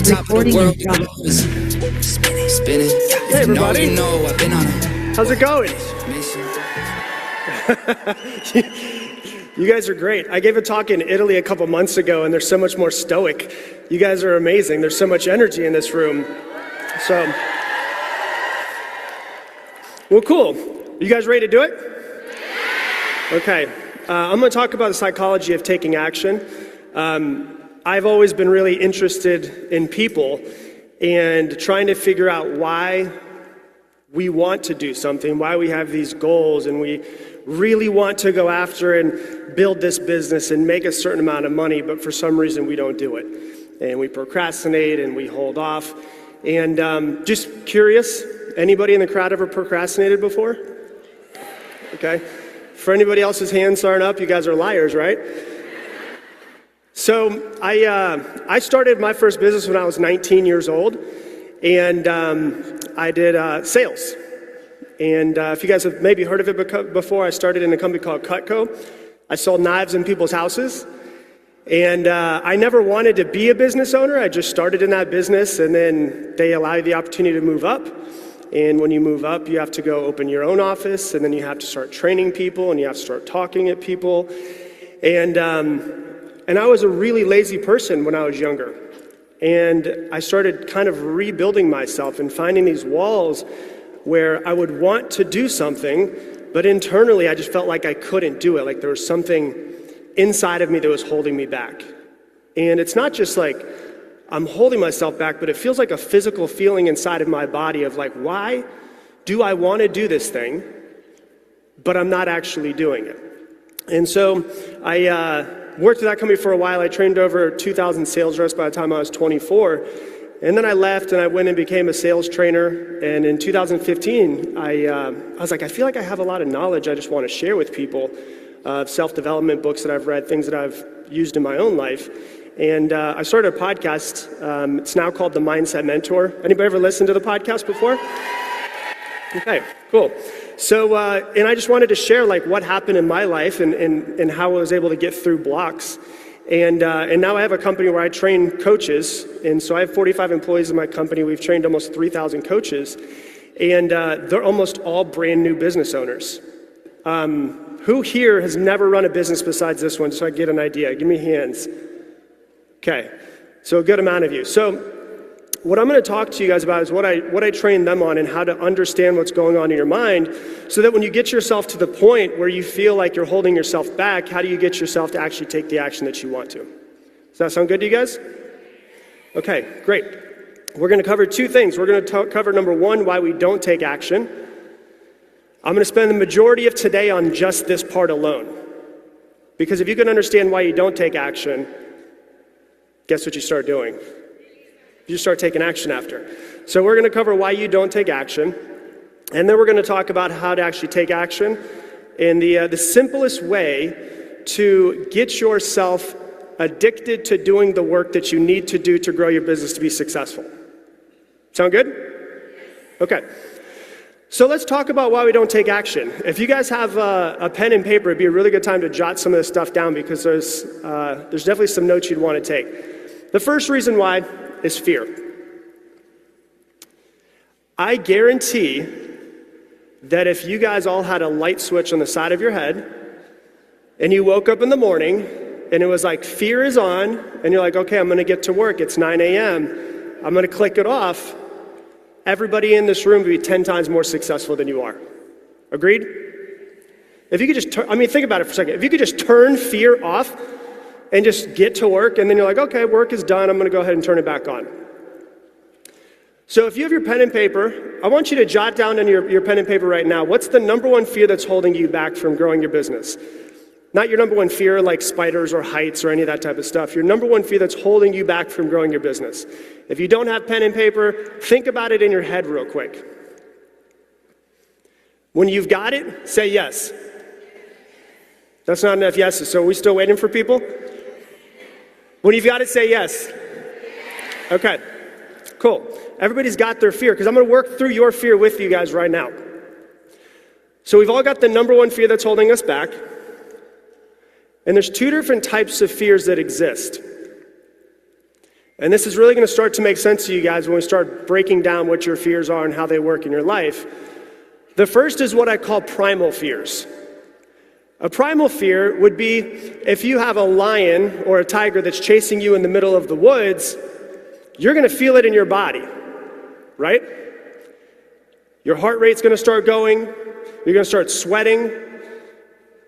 top of the world. Spinning. Hey everybody, You know I've been on a how's it going? mission. You guys are great. I gave a talk in Italy a couple months ago, and they're so much more stoic. You guys are amazing. There's so much energy in this room. So, well, cool. You guys ready to do it? Okay. I'm going to talk about the psychology of taking action. I've always been really interested in people and trying to figure out why we want to do something, why we have these goals, and we really want to go after and build this business and make a certain amount of money, but for some reason we don't do it. And we procrastinate and we hold off. And just curious, anybody in the crowd ever procrastinated before? Okay. For anybody else's hands aren't up, you guys are liars, right? So I started my first business when I was 19 years old, and I did sales. And if you guys have maybe heard of it before, I started in a company called Cutco. I sold knives in people's houses. And I never wanted to be a business owner. I just started in that business, and then they allow you the opportunity to move up. And when you move up, you have to go open your own office, and then you have to start training people, and you have to start talking at people. And I was a really lazy person when I was younger. And I started kind of rebuilding myself and finding these walls where I would want to do something, but internally I just felt like I couldn't do it. Like there was something inside of me that was holding me back. And it's not just like I'm holding myself back, but it feels like a physical feeling inside of my body of like, why do I want to do this thing, but I'm not actually doing it? And so I worked at that company for a while. I trained over 2,000 sales reps by the time I was 24. And then I left and I went and became a sales trainer. And in 2015, I was like, I feel like I have a lot of knowledge I just want to share with people, self-development books that I've read, things that I've used in my own life. And I started a podcast. It's now called The Mindset Mentor. Anybody ever listened to the podcast before? Okay, cool. So, and I just wanted to share like what happened in my life and how I was able to get through blocks. And now I have a company where I train coaches. And so I have 45 employees in my company. We've trained almost 3,000 coaches. And they're almost all brand new business owners. Who here has never run a business besides this one, so I get an idea? Give me hands. Okay, so a good amount of you. So what I'm going to talk to you guys about is what I train them on and how to understand what's going on in your mind so that when you get yourself to the point where you feel like you're holding yourself back, how do you get yourself to actually take the action that you want to? Does that sound good to you guys? Okay, great. We're going to cover two things. We're going to cover number one, why we don't take action. I'm going to spend the majority of today on just this part alone. Because if you can understand why you don't take action, guess what you start doing? You start taking action after. So we're going to cover why you don't take action, and then we're going to talk about how to actually take action and the simplest way to get yourself addicted to doing the work that you need to do to grow your business to be successful. Sound good? Okay. So let's talk about why we don't take action. If you guys have a pen and paper, it'd be a really good time to jot some of this stuff down because there's definitely some notes you'd want to take. The first reason why is fear. I guarantee that if you guys all had a light switch on the side of your head and you woke up in the morning and it was like fear is on and you're like, okay, I'm going to get to work. It's 9 a.m. I'm going to click it off. Everybody in this room would be 10 times more successful than you are. Agreed? If you could just, think about it for a second. If you could just turn fear off and just get to work, and then you're like, okay, work is done, I'm going to go ahead and turn it back on. So if you have your pen and paper, I want you to jot down on your pen and paper right now, what's the number one fear that's holding you back from growing your business? Not your number one fear like spiders or heights or any of that type of stuff. Your number one fear that's holding you back from growing your business. If you don't have pen and paper, think about it in your head real quick. When you've got it, say yes. That's not enough yeses, so are we still waiting for people? When you've got it, say yes. Okay, cool. Everybody's got their fear, because I'm going to work through your fear with you guys right now. So we've all got the number one fear that's holding us back. And there's two different types of fears that exist. And this is really going to start to make sense to you guys when we start breaking down what your fears are and how they work in your life. The first is what I call primal fears. A primal fear would be if you have a lion or a tiger that's chasing you in the middle of the woods, you're going to feel it in your body, right? Your heart rate's going to start going. You're going to start sweating.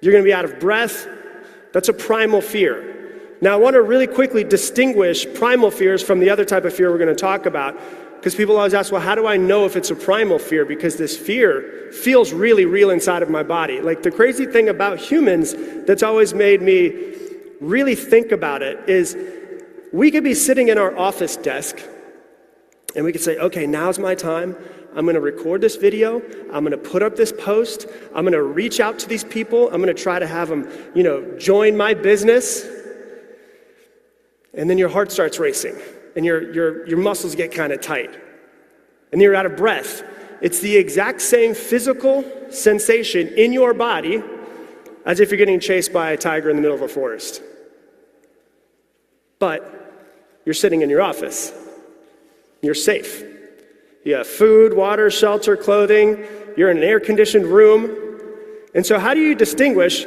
You're going to be out of breath. That's a primal fear. Now, I want to really quickly distinguish primal fears from the other type of fear we're going to talk about, because people always ask, well, how do I know if it's a primal fear? Because this fear feels really real inside of my body. Like, the crazy thing about humans that's always made me really think about it is we could be sitting in our office desk and we could say, okay, now's my time. I'm going to record this video. I'm going to put up this post. I'm going to reach out to these people. I'm going to try to have them, join my business. And then your heart starts racing and your muscles get kind of tight and you're out of breath. It's the exact same physical sensation in your body as if you're getting chased by a tiger in the middle of a forest. But you're sitting in your office. You're safe. You have food, water, shelter, clothing. You're in an air-conditioned room. And so how do you distinguish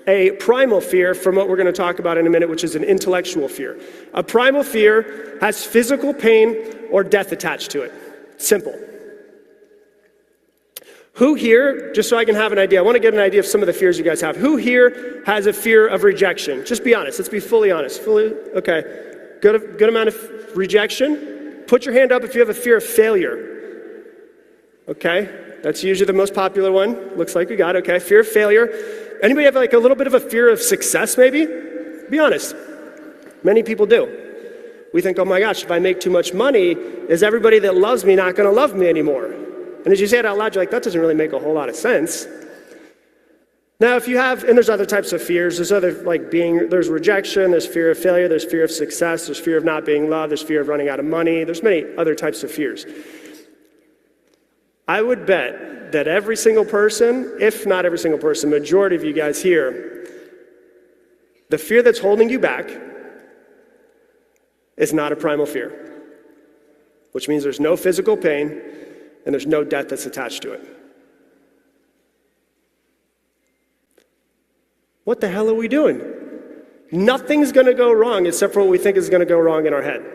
a primal fear from what we're going to talk about in a minute, which is an intellectual fear? A primal fear has physical pain or death attached to it. Simple. Who here, just so I can have an idea, I want to get an idea of some of the fears you guys have. Who here has a fear of rejection? Just be honest. Let's be fully honest. Okay. Good amount of rejection. Put your hand up if you have a fear of failure. Okay. That's usually the most popular one. Looks like we got it. Okay. Fear of failure. Anybody have like a little bit of a fear of success maybe? Be honest. Many people do. We think, oh my gosh, if I make too much money, is everybody that loves me not going to love me anymore? And as you say it out loud, you're like, that doesn't really make a whole lot of sense. Now, if you have, and there's other types of fears, there's rejection, there's fear of failure, there's fear of success, there's fear of not being loved, there's fear of running out of money, there's many other types of fears. I would bet that every single person, if not every single person, majority of you guys here, the fear that's holding you back is not a primal fear, which means there's no physical pain and there's no death that's attached to it. What the hell are we doing? Nothing's going to go wrong except for what we think is going to go wrong in our head.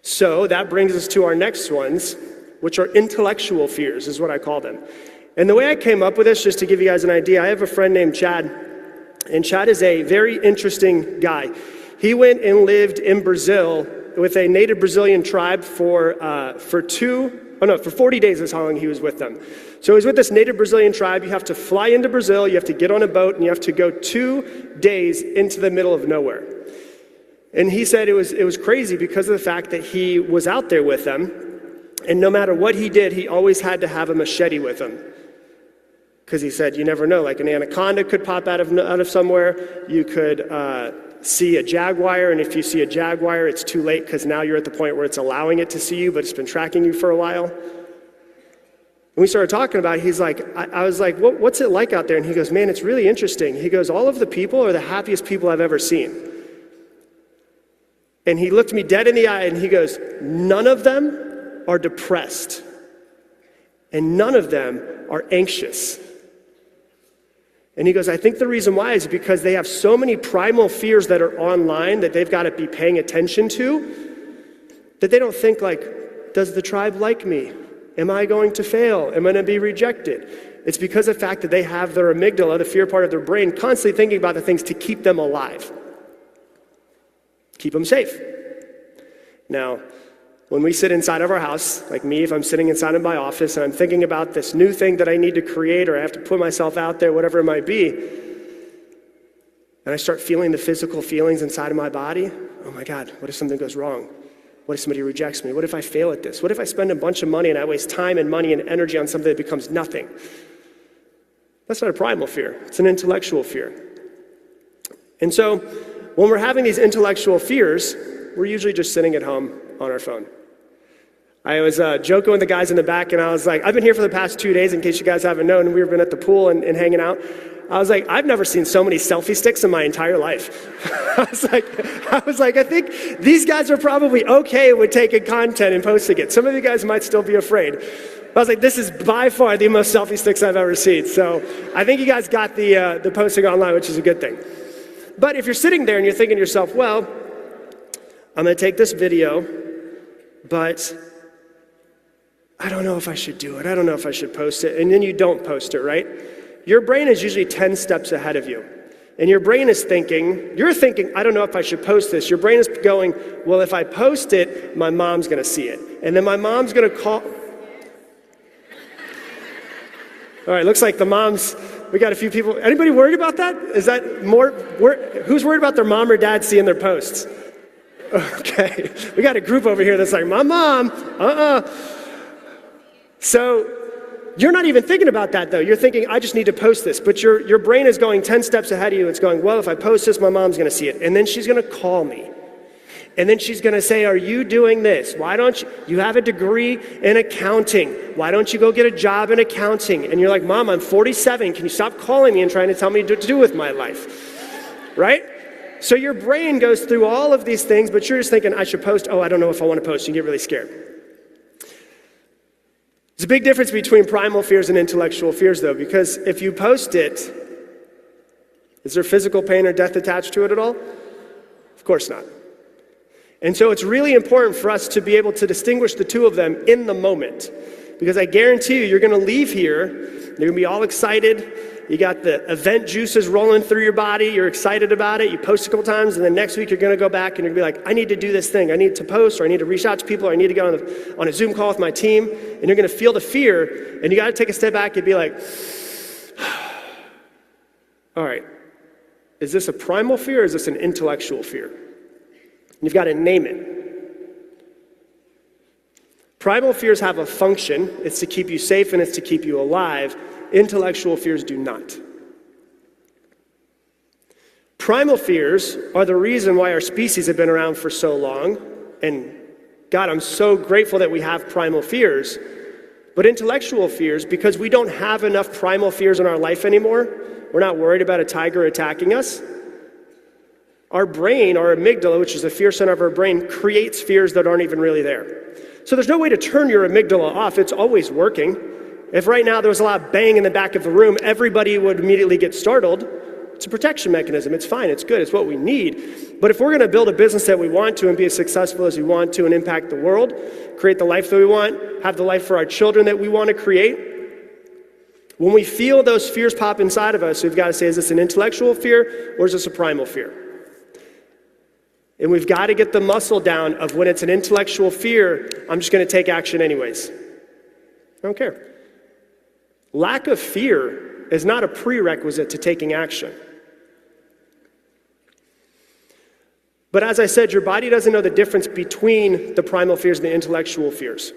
So that brings us to our next ones, which are intellectual fears, is what I call them. And the way I came up with this, just to give you guys an idea, I have a friend named Chad, and Chad is a very interesting guy. He went and lived in Brazil with a native Brazilian tribe for 40 days is how long he was with them. So he was with this native Brazilian tribe. You have to fly into Brazil, you have to get on a boat, and you have to go 2 days into the middle of nowhere. And he said it was crazy because of the fact that he was out there with them, and no matter what he did, he always had to have a machete with him. Because he said, you never know, like an anaconda could pop out of somewhere. You could see a jaguar, and if you see a jaguar, it's too late because now you're at the point where it's allowing it to see you, but it's been tracking you for a while. And we started talking about it. He's like, I was like, what's it like out there? And he goes, man, it's really interesting. He goes, all of the people are the happiest people I've ever seen. And he looked me dead in the eye and he goes, none of them are depressed. And none of them are anxious. And he goes, I think the reason why is because they have so many primal fears that are online that they've got to be paying attention to, that they don't think like, does the tribe like me? Am I going to fail? Am I going to be rejected? It's because of the fact that they have their amygdala, the fear part of their brain, constantly thinking about the things to keep them alive. Keep them safe. Now, when we sit inside of our house, like me, if I'm sitting inside of my office and I'm thinking about this new thing that I need to create or I have to put myself out there, whatever it might be, and I start feeling the physical feelings inside of my body, oh my God, what if something goes wrong? What if somebody rejects me? What if I fail at this? What if I spend a bunch of money and I waste time and money and energy on something that becomes nothing? That's not a primal fear. It's an intellectual fear. And so when we're having these intellectual fears, we're usually just sitting at home on our phone. I was joking with the guys in the back, and I was like, I've been here for the past 2 days, in case you guys haven't known. We've been at the pool and hanging out. I was like, I've never seen so many selfie sticks in my entire life. I was like, I think these guys are probably okay with taking content and posting it. Some of you guys might still be afraid. I was like, this is by far the most selfie sticks I've ever seen. So I think you guys got the posting online, which is a good thing. But if you're sitting there and you're thinking to yourself, well, I'm going to take this video, but I don't know if I should do it. I don't know if I should post it. And then you don't post it, right? Your brain is usually 10 steps ahead of you. And your brain is thinking, you're thinking, I don't know if I should post this. Your brain is going, well, if I post it, my mom's going to see it. And then my mom's going to call. All right, looks like the moms, we got a few people. Anybody worried about that? Is that more, who's worried about their mom or dad seeing their posts? Okay, we got a group over here that's like, my mom, So you're not even thinking about that though. You're thinking, I just need to post this. But your brain is going 10 steps ahead of you. It's going, well, if I post this, my mom's gonna see it. And then she's gonna call me. And then she's gonna say, are you doing this? Why don't you have a degree in accounting. Why don't you go get a job in accounting? And you're like, Mom, I'm 47. Can you stop calling me and trying to tell me what to do with my life? Right? So your brain goes through all of these things, but you're just thinking, I should post. Oh, I don't know if I want to post. You get really scared. There's a big difference between primal fears and intellectual fears, though, because if you post it, is there physical pain or death attached to it at all? Of course not. And so it's really important for us to be able to distinguish the two of them in the moment. Because I guarantee you're going to leave here, you're going to be all excited, you got the event juices rolling through your body, you're excited about it, you post a couple times, and then next week you're going to go back and you're going to be like, I need to do this thing, I need to post, or I need to reach out to people, or I need to go on a Zoom call with my team, and you're going to feel the fear, and you got to take a step back and be like, all right, is this a primal fear or is this an intellectual fear? You've got to name it. Primal fears have a function. It's to keep you safe and it's to keep you alive. Intellectual fears do not. Primal fears are the reason why our species have been around for so long. And God, I'm so grateful that we have primal fears. But intellectual fears, because we don't have enough primal fears in our life anymore, we're not worried about a tiger attacking us. Our brain, our amygdala, which is the fear center of our brain, creates fears that aren't even really there. So there's no way to turn your amygdala off. It's always working. If right now there was a lot of bang in the back of the room, everybody would immediately get startled. It's a protection mechanism. It's fine. It's good. It's what we need. But if we're going to build a business that we want to and be as successful as we want to and impact the world, create the life that we want, have the life for our children that we want to create, when we feel those fears pop inside of us, we've got to say, is this an intellectual fear or is this a primal fear? And we've got to get the muscle down of when it's an intellectual fear, I'm just going to take action anyways. I don't care. Lack of fear is not a prerequisite to taking action. But as I said, your body doesn't know the difference between the primal fears and the intellectual fears.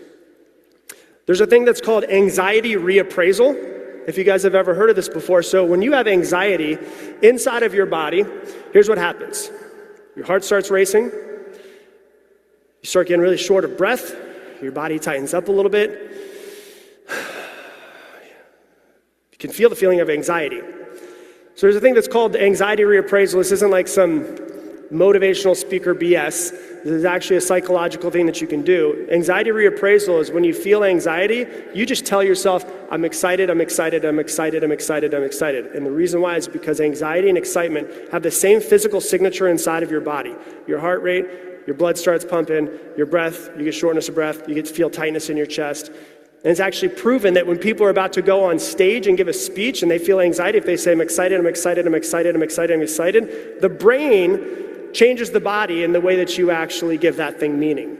There's a thing that's called anxiety reappraisal, if you guys have ever heard of this before. So when you have anxiety inside of your body, here's what happens. Your heart starts racing. You start getting really short of breath. Your body tightens up a little bit. You can feel the feeling of anxiety. So there's a thing that's called anxiety reappraisal. This isn't like some motivational speaker BS. This is actually a psychological thing that you can do. Anxiety reappraisal is when you feel anxiety, you just tell yourself, I'm excited, I'm excited, I'm excited, I'm excited, I'm excited. And the reason why is because anxiety and excitement have the same physical signature inside of your body. Your heart rate, your blood starts pumping, your breath, you get shortness of breath, you get to feel tightness in your chest. And it's actually proven that when people are about to go on stage and give a speech and they feel anxiety, if they say, I'm excited, I'm excited, I'm excited, I'm excited, I'm excited, the brain changes the body in the way that you actually give that thing meaning.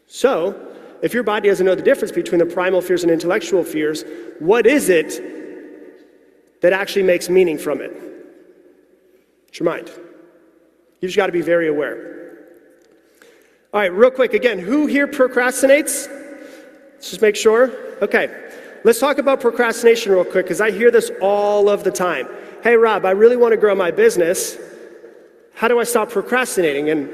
So, if your body doesn't know the difference between the primal fears and intellectual fears, what is it that actually makes meaning from it? It's your mind. You just got to be very aware. All right, real quick, again, who here procrastinates? Let's just make sure. Okay, let's talk about procrastination real quick, because I hear this all of the time. Hey, Rob, I really want to grow my business. How do I stop procrastinating? And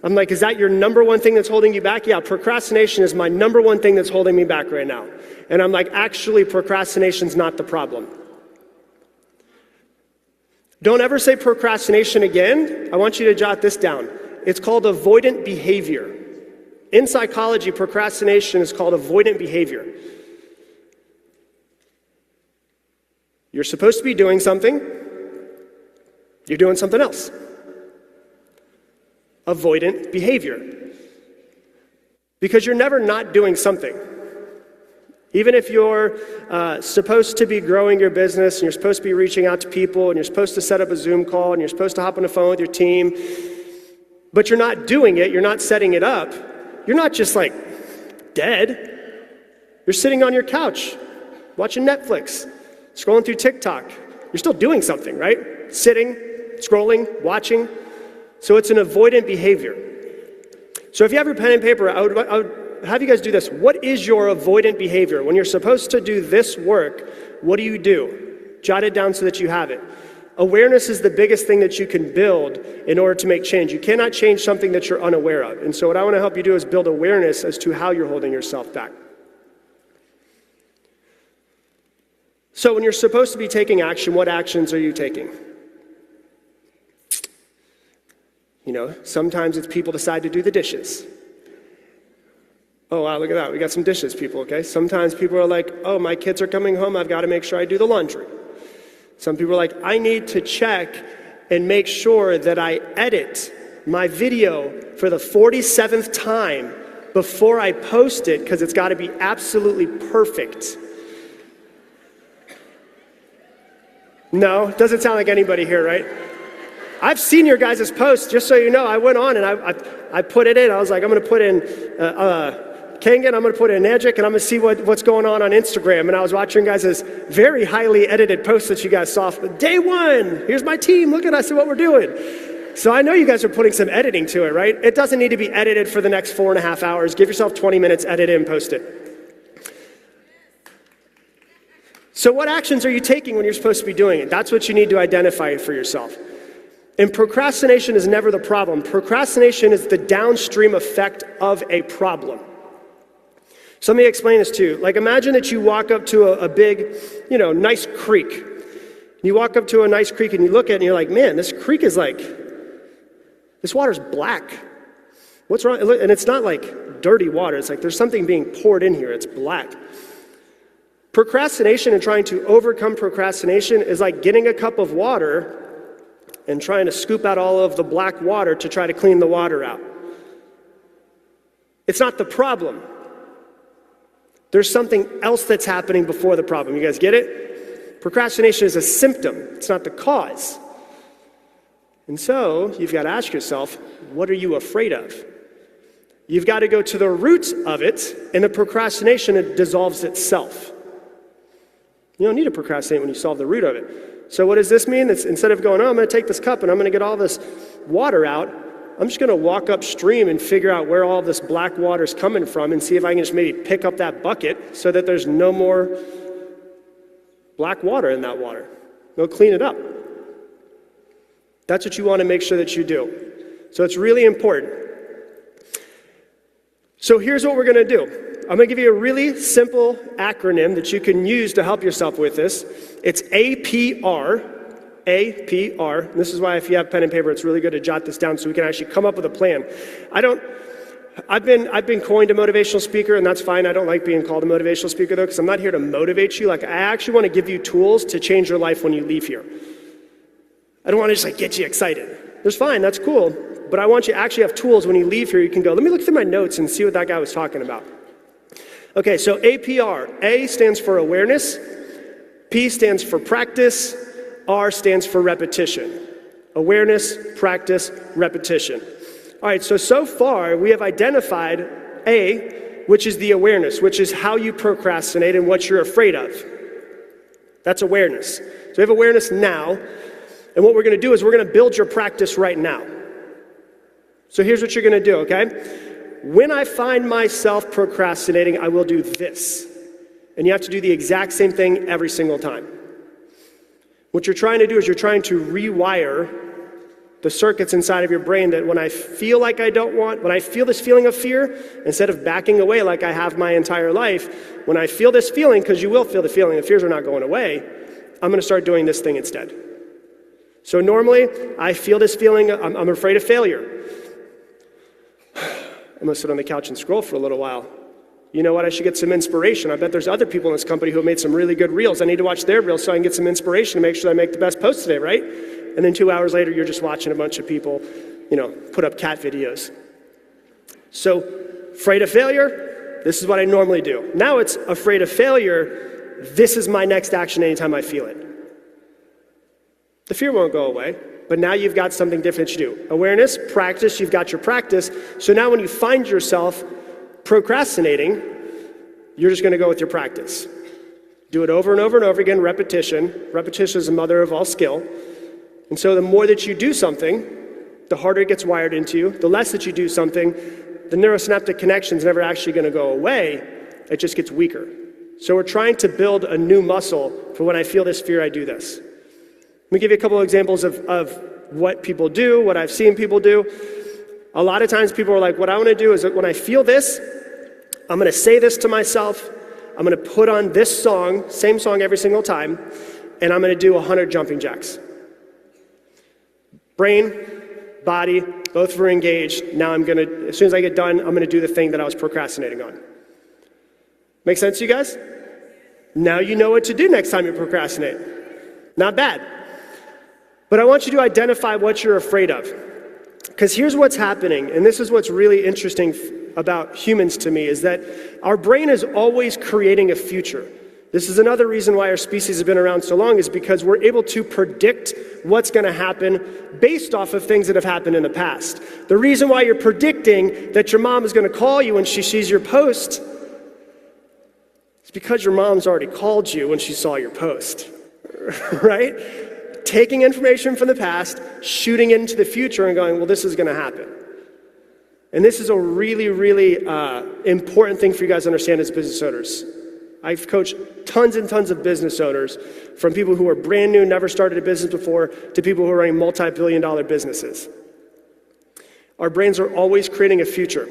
I'm like, is that your number one thing that's holding you back? Yeah, procrastination is my number one thing that's holding me back right now. And I'm like, actually, procrastination's not the problem. Don't ever say procrastination again. I want you to jot this down. It's called avoidant behavior. In psychology, procrastination is called avoidant behavior. You're supposed to be doing something, you're doing something else. Avoidant behavior. Because you're never not doing something. Even if you're supposed to be growing your business, and you're supposed to be reaching out to people, and you're supposed to set up a Zoom call, and you're supposed to hop on the phone with your team, but you're not doing it, you're not setting it up, you're not just like dead. You're sitting on your couch, watching Netflix, scrolling through TikTok. You're still doing something, right? Sitting, scrolling, watching. So it's an avoidant behavior. So if you have your pen and paper, I would have you guys do this. What is your avoidant behavior? When you're supposed to do this work, what do you do? Jot it down so that you have it. Awareness is the biggest thing that you can build in order to make change. You cannot change something that you're unaware of. And so what I want to help you do is build awareness as to how you're holding yourself back. So when you're supposed to be taking action, what actions are you taking? You know, sometimes it's people decide to do the dishes. Oh, wow, look at that. We got some dishes, people, okay? Sometimes people are like, oh, my kids are coming home. I've got to make sure I do the laundry. Some people are like, I need to check and make sure that I edit my video for the 47th time before I post it because it's got to be absolutely perfect. No, doesn't sound like anybody here, right? I've seen your guys' posts, just so you know. I went on and I put it in. I was like, I'm going to put in Kangan, I'm going to put in Magic, and I'm going to see what's going on Instagram. And I was watching guys' very highly edited posts that you guys saw. Day one, here's my team, look at us and what we're doing. So I know you guys are putting some editing to it, right? It doesn't need to be edited for the next 4.5 hours. Give yourself 20 minutes, edit it, and post it. So what actions are you taking when you're supposed to be doing it? That's what you need to identify for yourself. And procrastination is never the problem. Procrastination is the downstream effect of a problem. So let me explain this to you. Like imagine that you walk up to a big, nice creek. You walk up to a nice creek and you look at it and you're like, man, this creek is like, this water's black. What's wrong? And it's not like dirty water. It's like there's something being poured in here. It's black. Procrastination and trying to overcome procrastination is like getting a cup of water and trying to scoop out all of the black water to try to clean the water out. It's not the problem. There's something else that's happening before the problem. You guys get it? Procrastination is a symptom. It's not the cause. And so you've got to ask yourself, what are you afraid of? You've got to go to the root of it, and the procrastination, it dissolves itself. You don't need to procrastinate when you solve the root of it. So what does this mean? It's instead of going, oh, I'm going to take this cup and I'm going to get all this water out, I'm just going to walk upstream and figure out where all this black water is coming from and see if I can just maybe pick up that bucket so that there's no more black water in that water. Go clean it up. That's what you want to make sure that you do. So it's really important. So here's what we're going to do. I'm going to give you a really simple acronym that you can use to help yourself with this. It's APR. APR. This is why if you have pen and paper, it's really good to jot this down so we can actually come up with a plan. I've been coined a motivational speaker, and that's fine. I don't like being called a motivational speaker, though, because I'm not here to motivate you. Like, I actually want to give you tools to change your life when you leave here. I don't want to just get you excited. That's fine, that's cool. But I want you to actually have tools when you leave here. You can go, let me look through my notes and see what that guy was talking about. Okay, so APR. A stands for awareness. P stands for practice. R stands for repetition. Awareness, practice, repetition. All right, so far we have identified A, which is the awareness, which is how you procrastinate and what you're afraid of. That's awareness. So we have awareness now, and what we're going to do is we're going to build your practice right now. So here's what you're going to do, okay? When I find myself procrastinating, I will do this. And you have to do the exact same thing every single time. What you're trying to do is you're trying to rewire the circuits inside of your brain that when I feel like when I feel this feeling of fear, instead of backing away like I have my entire life, when I feel this feeling, because you will feel the feeling, the fears are not going away, I'm going to start doing this thing instead. So normally, I feel this feeling, I'm afraid of failure. I'm gonna sit on the couch and scroll for a little while. You know what, I should get some inspiration. I bet there's other people in this company who have made some really good reels. I need to watch their reels so I can get some inspiration to make sure I make the best post today, right? And then 2 hours later, you're just watching a bunch of people, put up cat videos. So, afraid of failure, this is what I normally do. Now it's afraid of failure, this is my next action anytime I feel it. The fear won't go away, but now you've got something different to do. Awareness, practice, you've got your practice. So now when you find yourself procrastinating, you're just gonna go with your practice. Do it over and over and over again, repetition. Repetition is the mother of all skill. And so the more that you do something, the harder it gets wired into you. The less that you do something, the neurosynaptic connection's never actually gonna go away, it just gets weaker. So we're trying to build a new muscle for when I feel this fear, I do this. Let me give you a couple of examples of what people do, what I've seen people do. A lot of times people are like, what I want to do is that when I feel this, I'm going to say this to myself, I'm going to put on this song, same song every single time, and I'm going to do 100 jumping jacks. Brain, body, both were engaged. Now as soon as I get done, I'm going to do the thing that I was procrastinating on. Make sense to you guys? Now you know what to do next time you procrastinate. Not bad. But I want you to identify what you're afraid of. Because here's what's happening, and this is what's really interesting about humans to me, is that our brain is always creating a future. This is another reason why our species has been around so long, is because we're able to predict what's going to happen based off of things that have happened in the past. The reason why you're predicting that your mom is going to call you when she sees your post is because your mom's already called you when she saw your post, right? Taking information from the past, shooting into the future and going, well, this is going to happen. And this is a really, really important thing for you guys to understand as business owners. I've coached tons and tons of business owners, from people who are brand new, never started a business before, to people who are running multi-billion-dollar businesses. Our brains are always creating a future.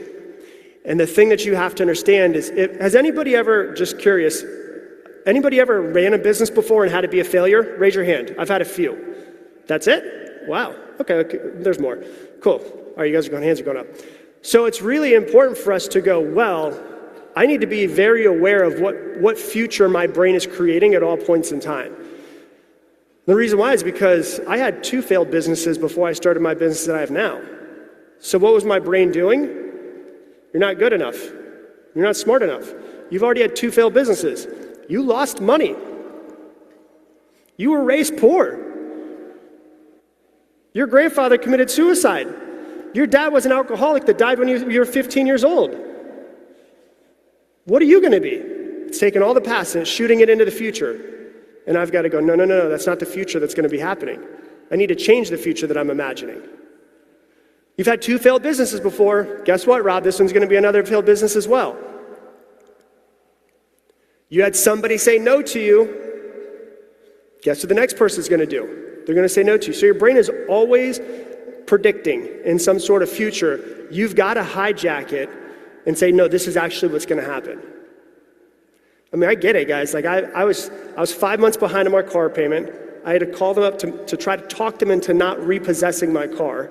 And the thing that you have to understand is, has anybody ever, just curious, anybody ever ran a business before and had to be a failure? Raise your hand. I've had a few. That's it? Wow. Okay, there's more. Cool. All right, you guys are going, hands are going up. So it's really important for us to go, well, I need to be very aware of what future my brain is creating at all points in time. The reason why is because I had 2 failed businesses before I started my business that I have now. So what was my brain doing? You're not good enough. You're not smart enough. You've already had 2 failed businesses. You lost money. You were raised poor. Your grandfather committed suicide. Your dad was an alcoholic that died when you were 15 years old. What are you going to be? It's taking all the past and it's shooting it into the future. And I've got to go, no, that's not the future that's going to be happening. I need to change the future that I'm imagining. You've had 2 failed businesses before. Guess what, Rob? This one's going to be another failed business as well. You had somebody say no to you. Guess what the next person's going to do? They're going to say no to you. So your brain is always predicting in some sort of future. You've got to hijack it and say, no, this is actually what's going to happen. I mean, I get it, guys. Like I was 5 months behind on my car payment. I had to call them up to try to talk them into not repossessing my car.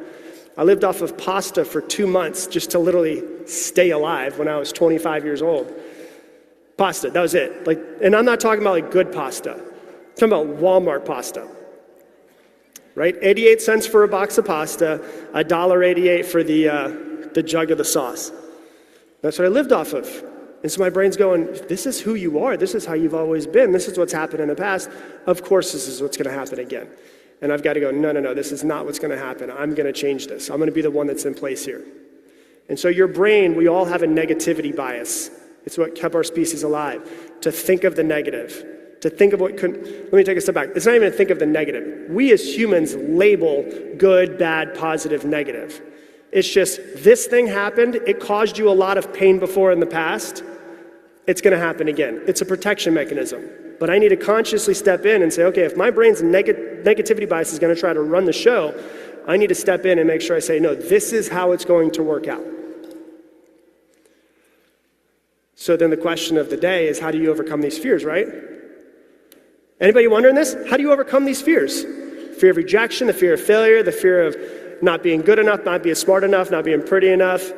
I lived off of pasta for 2 months just to literally stay alive when I was 25 years old. Pasta, that was it. And I'm not talking about like good pasta. I'm talking about Walmart pasta. Right? 88 cents for a box of pasta, $1.88 for the jug of the sauce. That's what I lived off of. And so my brain's going, this is who you are. This is how you've always been. This is what's happened in the past. Of course, this is what's going to happen again. And I've got to go, no, this is not what's going to happen. I'm going to change this. I'm going to be the one that's in place here. And so your brain, we all have a negativity bias. It's what kept our species alive, to think of the negative, to think of what couldn't. Let me take a step back. It's not even to think of the negative. We as humans label good, bad, positive, negative. It's just, this thing happened, it caused you a lot of pain before in the past, it's going to happen again. It's a protection mechanism. But I need to consciously step in and say, okay, if my brain's negativity bias is going to try to run the show, I need to step in and make sure I say, no, this is how it's going to work out. So then the question of the day is, how do you overcome these fears, right? Anybody wondering this? How do you overcome these fears? fear of rejection, the fear of failure, the fear of not being good enough, not being smart enough, not being pretty enough.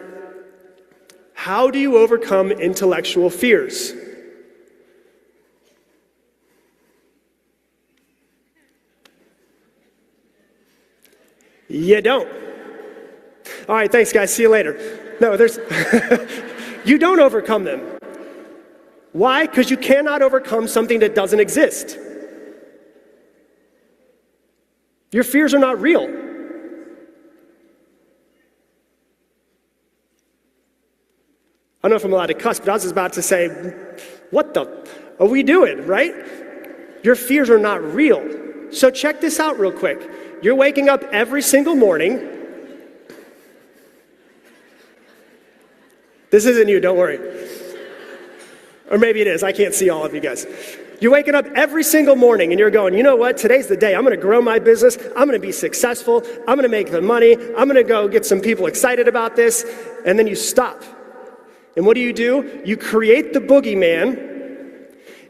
How do you overcome intellectual fears? You don't. All right, thanks guys, see you later. No, you don't overcome them. Why? Because you cannot overcome something that doesn't exist. Your fears are not real. I don't know if I'm allowed to cuss, but I was about to say, what the are we doing, right? Your fears are not real. So check this out real quick. You're waking up every single morning. This isn't you, don't worry. Or maybe it is, I can't see all of you guys. You're waking up every single morning and you're going, you know what, today's the day. I'm gonna grow my business, I'm gonna be successful, I'm gonna make the money, I'm gonna go get some people excited about this, and then you stop. And what do? You create the boogeyman,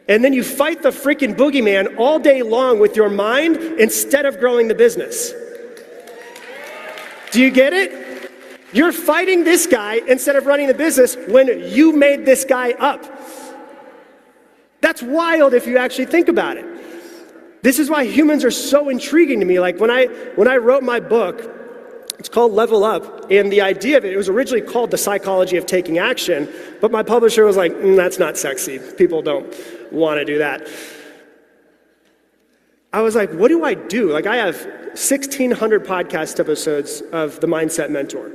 and then you fight the freaking boogeyman all day long with your mind instead of growing the business. Do you get it? You're fighting this guy instead of running the business when you made this guy up. That's wild if you actually think about it. This is why humans are so intriguing to me. Like when I wrote my book, it's called Level Up, and the idea of it was originally called The Psychology of Taking Action, but my publisher was like, that's not sexy. People don't want to do that. I was like, what do I do? Like I have 1,600 podcast episodes of The Mindset Mentor.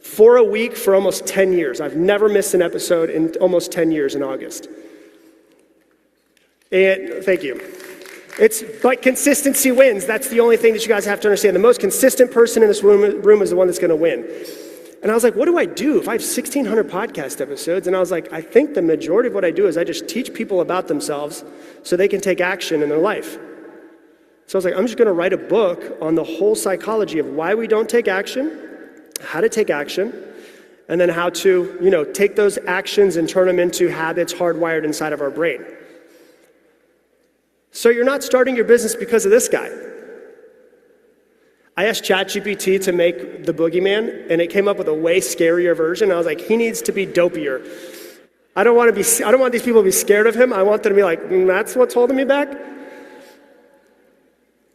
4 a week for almost 10 years. I've never missed an episode in almost 10 years in August. And thank you. But consistency wins. That's the only thing that you guys have to understand. The most consistent person in this room is the one that's going to win. And I was like, what do I do if I have 1,600 podcast episodes? And I was like, I think the majority of what I do is I just teach people about themselves so they can take action in their life. So I was like, I'm just going to write a book on the whole psychology of why we don't take action, how to take action, and then how to, take those actions and turn them into habits hardwired inside of our brain. So you're not starting your business because of this guy. I asked ChatGPT to make the boogeyman, and it came up with a way scarier version. I was like, he needs to be dopier. I don't want these people to be scared of him. I want them to be like, that's what's holding me back.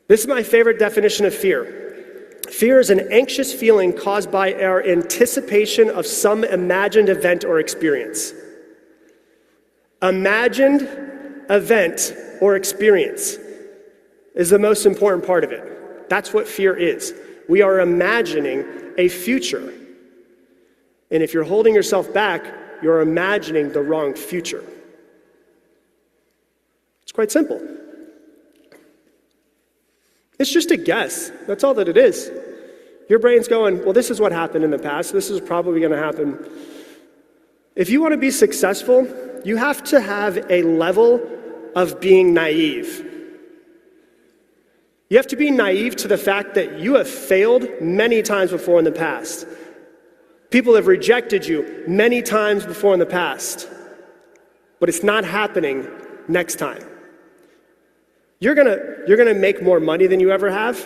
This is my favorite definition of fear. Fear is an anxious feeling caused by our anticipation of some imagined event or experience. Imagined event or experience is the most important part of it. That's what fear is. We are imagining a future. And if you're holding yourself back, you're imagining the wrong future. It's quite simple. It's just a guess. That's all that it is. Your brain's going, well, this is what happened in the past. This is probably going to happen. If you want to be successful, you have to have a level of being naive. You have to be naive to the fact that you have failed many times before in the past. People have rejected you many times before in the past, but it's not happening next time. You're gonna make more money than you ever have,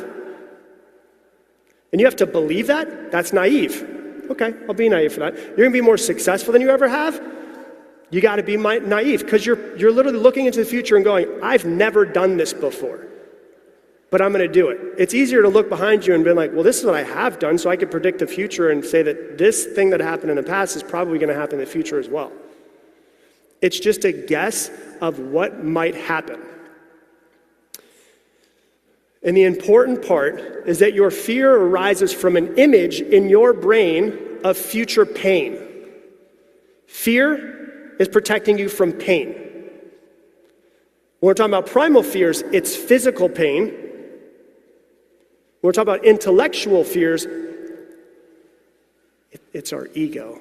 and you have to believe that? That's naive. Okay, I'll be naive for that. You're gonna be more successful than you ever have? You gotta be naive, because you're literally looking into the future and going, I've never done this before, but I'm gonna do it. It's easier to look behind you and be like, well, this is what I have done, so I can predict the future and say that this thing that happened in the past is probably gonna happen in the future as well. It's just a guess of what might happen. And the important part is that your fear arises from an image in your brain of future pain. Fear is protecting you from pain. When we're talking about primal fears, it's physical pain. When we're talking about intellectual fears, it's our ego.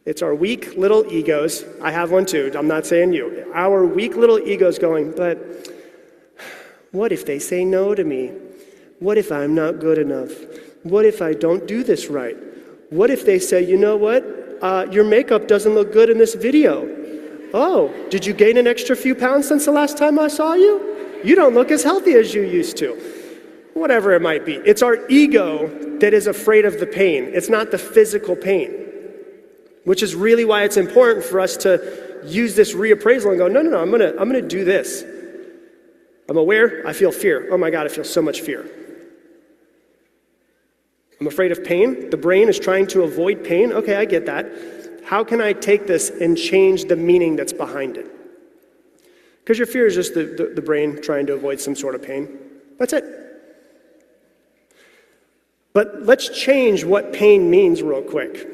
It's our weak little egos. I have one too, I'm not saying you. Our weak little egos going, but what if they say no to me? What if I'm not good enough? What if I don't do this right? What if they say, you know what? Your makeup doesn't look good in this video. Oh, did you gain an extra few pounds since the last time I saw you? You don't look as healthy as you used to. whatever it might be. It's our ego that is afraid of the pain. It's not the physical pain, which is really why it's important for us to use this reappraisal and go, no, I'm gonna do this. I'm aware, I feel fear. Oh my God, I feel so much fear. I'm afraid of pain. The brain is trying to avoid pain. Okay, I get that. How can I take this and change the meaning that's behind it? Because your fear is just the brain trying to avoid some sort of pain. That's it. But let's change what pain means real quick.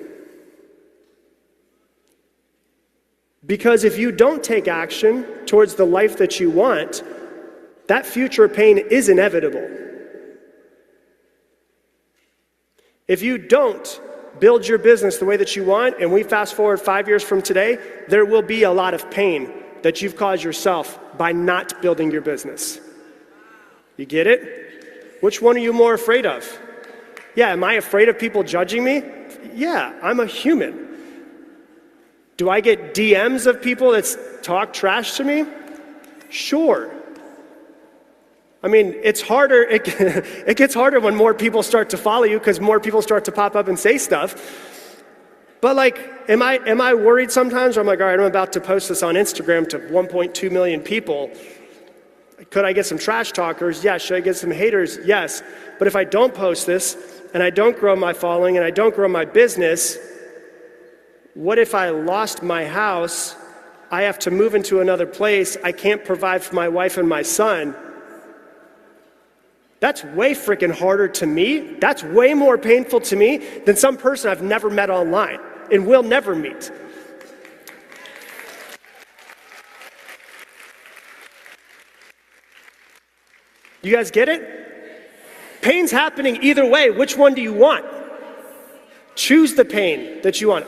Because if you don't take action towards the life that you want, that future pain is inevitable. If you don't build your business the way that you want, and we fast forward 5 years from today, there will be a lot of pain that you've caused yourself by not building your business. You get it? Which one are you more afraid of? Yeah, am I afraid of people judging me? Yeah, I'm a human. Do I get DMs of people that talk trash to me? Sure. I mean, it's harder, it gets harder when more people start to follow you because more people start to pop up and say stuff. But like, am I worried sometimes? Or I'm like, all right, I'm about to post this on Instagram to 1.2 million people. Could I get some trash talkers? Yes. Should I get some haters? Yes. But if I don't post this, and I don't grow my following, and I don't grow my business, what if I lost my house? I have to move into another place. I can't provide for my wife and my son. That's way freaking harder to me. That's way more painful to me than some person I've never met online and will never meet. You guys get it? Pain's happening either way. Which one do you want? Choose the pain that you want.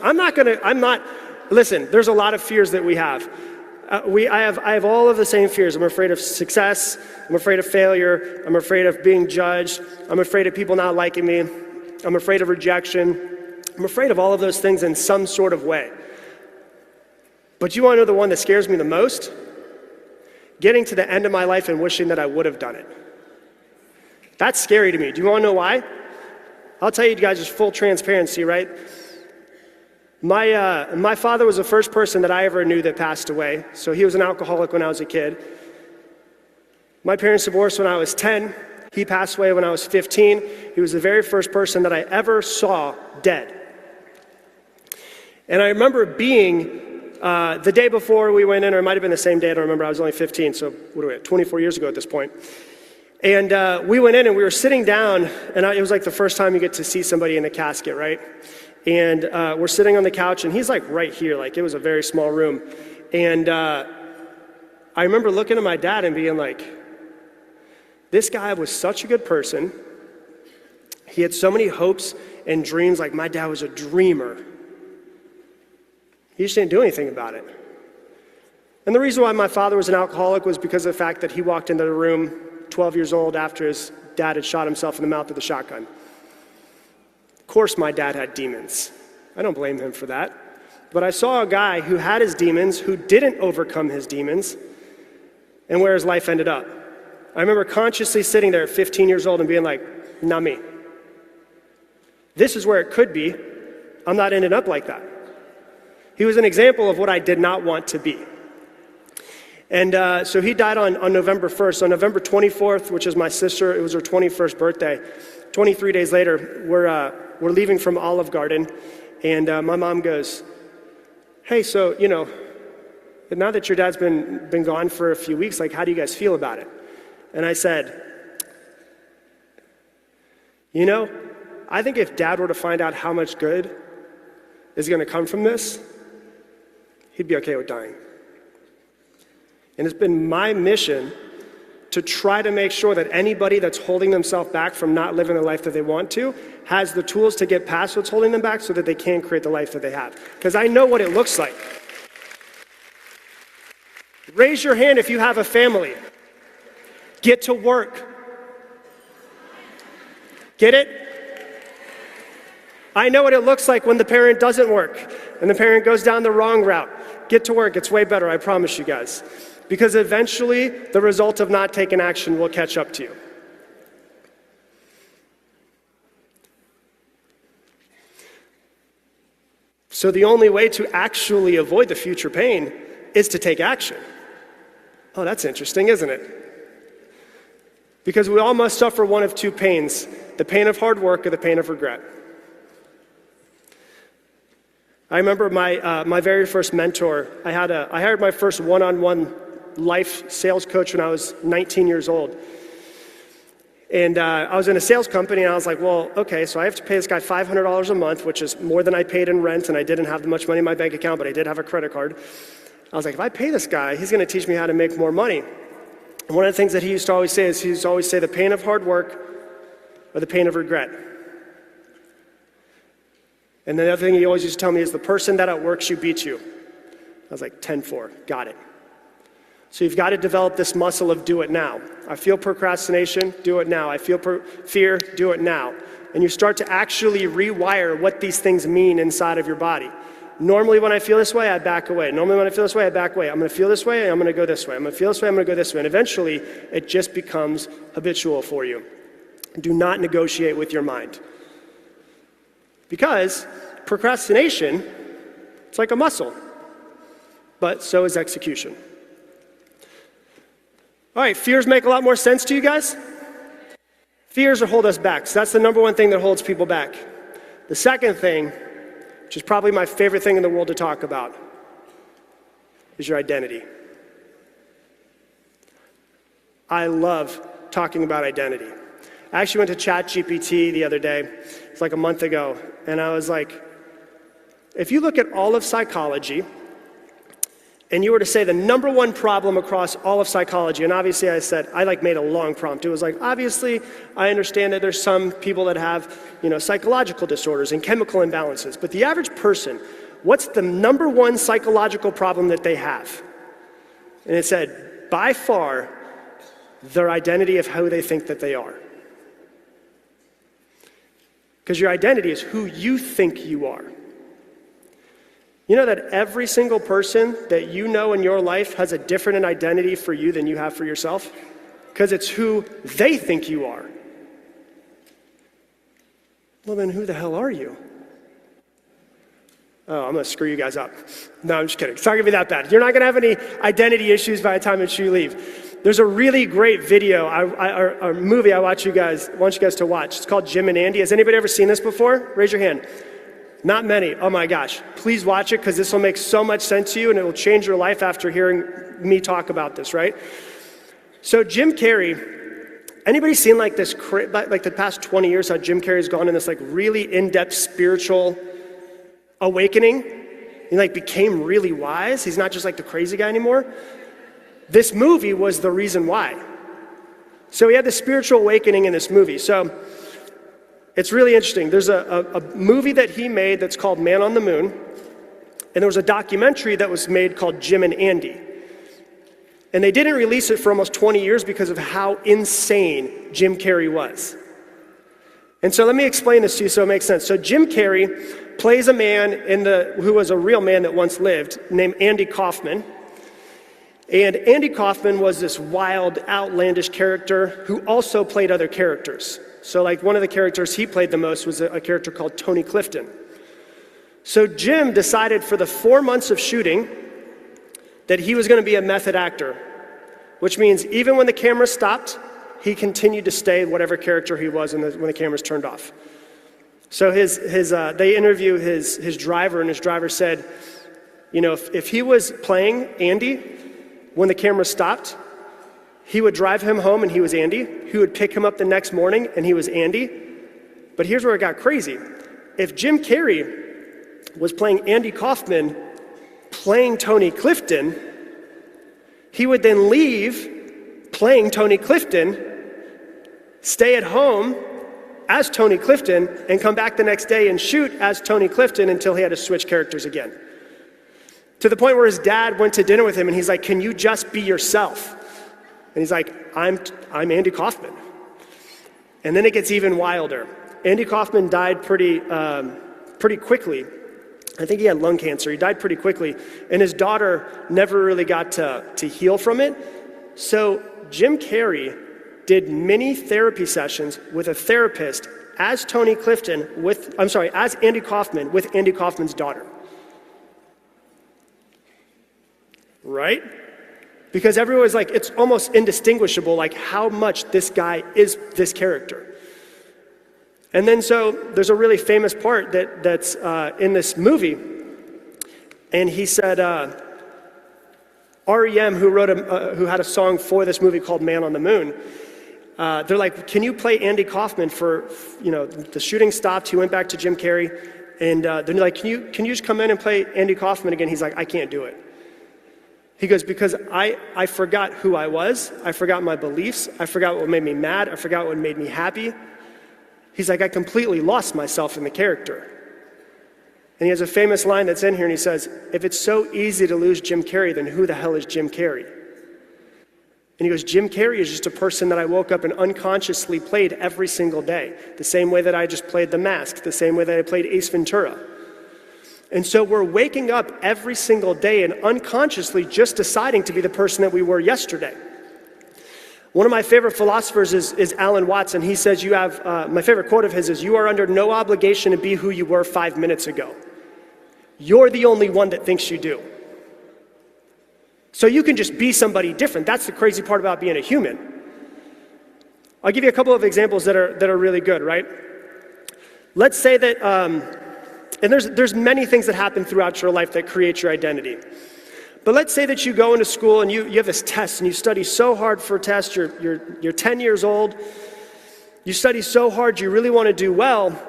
Listen, there's a lot of fears that we have. I have all of the same fears. I'm afraid of success. I'm afraid of failure. I'm afraid of being judged. I'm afraid of people not liking me. I'm afraid of rejection. I'm afraid of all of those things in some sort of way. But you want to know the one that scares me the most? Getting to the end of my life and wishing that I would have done it. That's scary to me. Do you want to know why? I'll tell you guys just full transparency, right? My father was the first person that I ever knew that passed away. So he was an alcoholic when I was a kid. My parents divorced when I was 10. He passed away when I was 15. He was the very first person that I ever saw dead. And I remember being, the day before we went in, or it might have been the same day, I don't remember, I was only 15, so what are we at, 24 years ago at this point. And we went in and we were sitting down, and it was like the first time you get to see somebody in a casket, right? And we're sitting on the couch, and he's like right here, like it was a very small room. And I remember looking at my dad and being like, this guy was such a good person. He had so many hopes and dreams, like my dad was a dreamer. He just didn't do anything about it. And the reason why my father was an alcoholic was because of the fact that he walked into the room 12 years old after his dad had shot himself in the mouth with a shotgun. Of course my dad had demons. I don't blame him for that. But I saw a guy who had his demons, who didn't overcome his demons, and where his life ended up. I remember consciously sitting there at 15 years old and being like, not me. This is where it could be. I'm not ending up like that. He was an example of what I did not want to be. And so he died on November 1st. On November 24th, which is my sister, it was her 21st birthday. 23 days later, we're leaving from Olive Garden, and my mom goes, hey, so, now that your dad's been gone for a few weeks, like, how do you guys feel about it? And I said, I think if dad were to find out how much good is going to come from this, he'd be okay with dying. And it's been my mission to try to make sure that anybody that's holding themselves back from not living the life that they want to has the tools to get past what's holding them back so that they can create the life that they have. Because I know what it looks like. Raise your hand if you have a family. Get to work. Get it? I know what it looks like when the parent doesn't work and the parent goes down the wrong route. Get to work. It's way better, I promise you guys. Because eventually, the result of not taking action will catch up to you. So the only way to actually avoid the future pain is to take action. Oh, that's interesting, isn't it? Because we all must suffer one of two pains, the pain of hard work or the pain of regret. I remember my very first mentor. I hired my first one-on-one life sales coach when I was 19 years old. And I was in a sales company, and I was like, well, okay, so I have to pay this guy $500 a month, which is more than I paid in rent, and I didn't have much money in my bank account, but I did have a credit card. I was like, if I pay this guy, he's going to teach me how to make more money. And one of the things that he used to always say is, the pain of hard work or the pain of regret. And the other thing he always used to tell me is, the person that outworks you beats you. I was like, 10-4, got it. So you've got to develop this muscle of do it now. I feel procrastination, do it now. I feel fear, do it now. And you start to actually rewire what these things mean inside of your body. Normally when I feel this way, I back away. Normally when I feel this way, I back away. I'm going to feel this way, I'm going to go this way. I'm going to feel this way, I'm going to go this way. And eventually, it just becomes habitual for you. Do not negotiate with your mind. Because procrastination, it's like a muscle. But so is execution. All right, fears make a lot more sense to you guys? Fears hold us back. So that's the number one thing that holds people back. The second thing, which is probably my favorite thing in the world to talk about, is your identity. I love talking about identity. I actually went to ChatGPT the other day. It's like a month ago. And I was like, if you look at all of psychology, and you were to say the number one problem across all of psychology, and obviously I made a long prompt. It was like, obviously, I understand that there's some people that have, psychological disorders and chemical imbalances, but the average person, what's the number one psychological problem that they have? And it said, by far, their identity of who they think that they are. Because your identity is who you think you are. You know that every single person that you know in your life has a different identity for you than you have for yourself? Because it's who they think you are. Well, then who the hell are you? Oh, I'm going to screw you guys up. No, I'm just kidding. It's not going to be that bad. You're not going to have any identity issues by the time that you leave. There's a really great video, or movie I want you guys to watch. It's called Jim and Andy. Has anybody ever seen this before? Raise your hand. Not many. Oh my gosh. Please watch it, because this will make so much sense to you, and it will change your life after hearing me talk about this, right? So Jim Carrey, anybody seen like the past 20 years how Jim Carrey's gone in this like really in-depth spiritual awakening? He became really wise. He's not just like the crazy guy anymore. This movie was the reason why. So he had the spiritual awakening in this movie. So it's really interesting. There's a movie that he made that's called Man on the Moon, and there was a documentary that was made called Jim and Andy. And they didn't release it for almost 20 years because of how insane Jim Carrey was. And so let me explain this to you so it makes sense. So Jim Carrey plays a man who was a real man that once lived, named Andy Kaufman. And Andy Kaufman was this wild, outlandish character who also played other characters. So one of the characters he played the most was a character called Tony Clifton. So Jim decided for the 4 months of shooting that he was going to be a method actor, which means even when the camera stopped, he continued to stay whatever character he was when the cameras turned off. So they interview his driver, and his driver said, if he was playing Andy, when the camera stopped, he would drive him home and he was Andy. He would pick him up the next morning and he was Andy. But here's where it got crazy. If Jim Carrey was playing Andy Kaufman, playing Tony Clifton, he would then leave playing Tony Clifton, stay at home as Tony Clifton, and come back the next day and shoot as Tony Clifton until he had to switch characters again. To the point where his dad went to dinner with him and he's like, can you just be yourself? And he's like, I'm Andy Kaufman. And then it gets even wilder. Andy Kaufman died pretty quickly. I think he had lung cancer. He died pretty quickly. And his daughter never really got to heal from it. So Jim Carrey did many therapy sessions with a therapist as Tony Clifton as Andy Kaufman with Andy Kaufman's daughter. Right? Because everyone's like, it's almost indistinguishable, like how much this guy is this character. And then so there's a really famous part that's in this movie, and he said, REM, who had a song for this movie called Man on the Moon, they're like, can you play Andy Kaufman for, the shooting stopped, he went back to Jim Carrey, and they're like, can you just come in and play Andy Kaufman again? He's like, I can't do it. He goes, because I forgot who I was, I forgot my beliefs, I forgot what made me mad, I forgot what made me happy. He's like, I completely lost myself in the character. And he has a famous line that's in here, and he says, if it's so easy to lose Jim Carrey, then who the hell is Jim Carrey? And he goes, Jim Carrey is just a person that I woke up and unconsciously played every single day, the same way that I just played The Mask, the same way that I played Ace Ventura. And so we're waking up every single day and unconsciously just deciding to be the person that we were yesterday. One of my favorite philosophers is Alan Watts, and he says my favorite quote of his is, you are under no obligation to be who you were 5 minutes ago. You're the only one that thinks you do. So you can just be somebody different. That's the crazy part about being a human. I'll give you a couple of examples that are really good, right? Let's say that, and there's many things that happen throughout your life that create your identity. But let's say that you go into school and you have this test and you study so hard for a test, you're 10 years old, you study so hard, you really want to do well,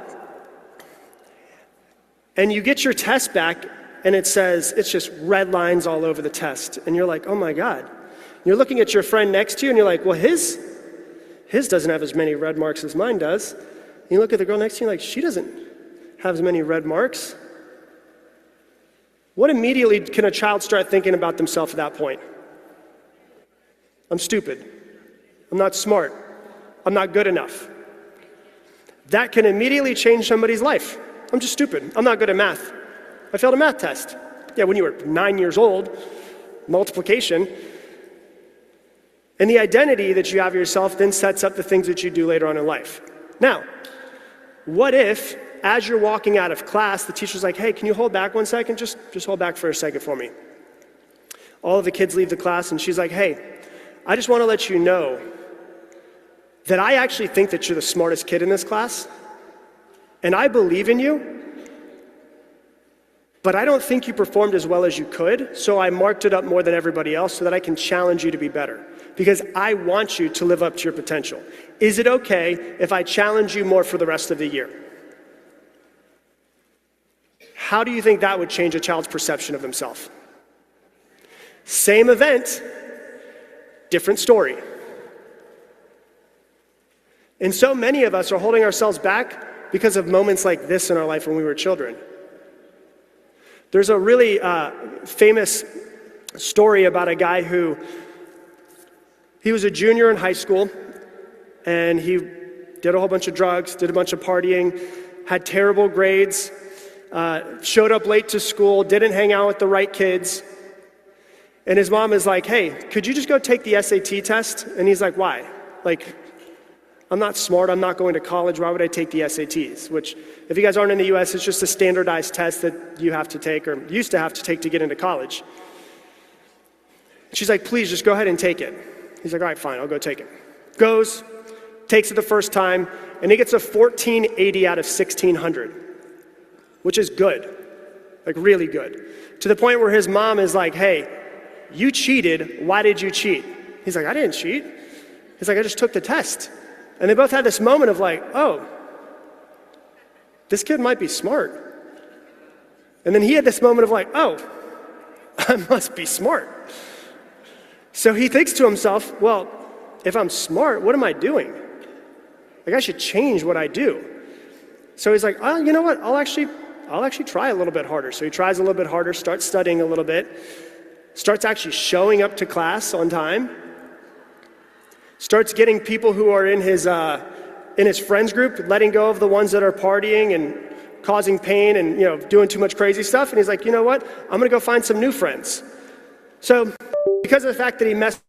and you get your test back and it says, it's just red lines all over the test. And you're like, oh my God. You're looking at your friend next to you and you're like, well, his doesn't have as many red marks as mine does. And you look at the girl next to you like, she doesn't have as many red marks. What immediately can a child start thinking about themselves at that point? I'm stupid. I'm not smart. I'm not good enough. That can immediately change somebody's life. I'm just stupid. I'm not good at math. I failed a math test. Yeah, when you were 9 years old, multiplication. And the identity that you have of yourself then sets up the things that you do later on in life. Now, what if, as you're walking out of class, the teacher's like, hey, can you hold back 1 second? Just hold back for a second for me. All of the kids leave the class, and she's like, hey, I just want to let you know that I actually think that you're the smartest kid in this class, and I believe in you, but I don't think you performed as well as you could, so I marked it up more than everybody else so that I can challenge you to be better, because I want you to live up to your potential. Is it okay if I challenge you more for the rest of the year? How do you think that would change a child's perception of himself? Same event, different story. And so many of us are holding ourselves back because of moments like this in our life when we were children. There's a really famous story about a guy he was a junior in high school, and he did a whole bunch of drugs, did a bunch of partying, had terrible grades, showed up late to school, didn't hang out with the right kids. And his mom is like, hey, could you just go take the SAT test? And he's like, why? Like, I'm not smart, I'm not going to college, why would I take the SATs? Which, if you guys aren't in the US, it's just a standardized test that you have to take, or used to have to take to get into college. She's like, please, just go ahead and take it. He's like, all right, fine, I'll go take it. Goes, takes it the first time, and he gets a 1480 out of 1600, which is good, like really good. To the point where his mom is like, hey, you cheated, why did you cheat? He's like, I didn't cheat. He's like, I just took the test. And they both had this moment of like, oh, this kid might be smart. And then he had this moment of like, oh, I must be smart. So he thinks to himself, well, if I'm smart, what am I doing? Like, I should change what I do. So he's like, oh, you know what? I'll actually try a little bit harder. So he tries a little bit harder, starts studying a little bit, starts actually showing up to class on time, starts getting people who are in his friends group, letting go of the ones that are partying and causing pain and doing too much crazy stuff. And he's like, you know what? I'm gonna go find some new friends. So because of the fact that he messed